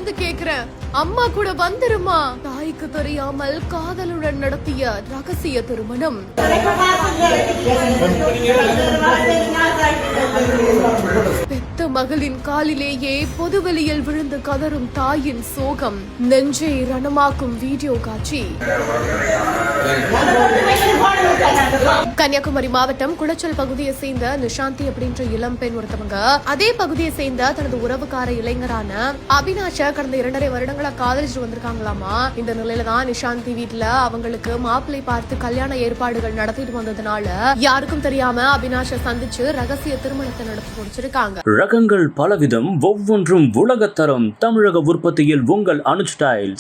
வந்து கேக்குறேன், அம்மா கூட வந்துருமா. தாய்க்கு தெரியாமல் காதலுடன் நடத்திய ரகசிய திருமணம். பெத்த மகளின் காலிலேயே பொதுவெளியில் விழுந்து கதறும் தாயின் சோகம், நெஞ்சை ரணமாக்கும் வீடியோ காட்சி. கன்னியாகுமரி மாவட்டம் குளச்சல் பகுதியை சேர்ந்த நிஷாந்தி அப்படின்ற இளம் பெண் ஒருத்தவங்க அதே பகுதியை சேர்ந்த தனது உறவுக்கார இளைஞரான அபினாஷ கடந்த 2.5 வருடங்களா காதலிச்சு வந்திருக்காங்களாமா. இந்த நிலையில தான் நிஷாந்தி வீட்டுல அவங்களுக்கு மாப்பிள்ளை பார்த்து கல்யாண ஏற்பாடுகள் நடத்திட்டு வந்ததுனால யாருக்கும் தெரியாம அபினாஷ சந்திச்சு ரகசிய திருமணத்தை நடத்தி முடிச்சிருக்காங்க. ரகங்கள் பலவிதம், ஒவ்வொன்றும் உலகத்தரம். தமிழக உற்பத்தியில் உங்கள் அனுஜ் டைல்ஸ்.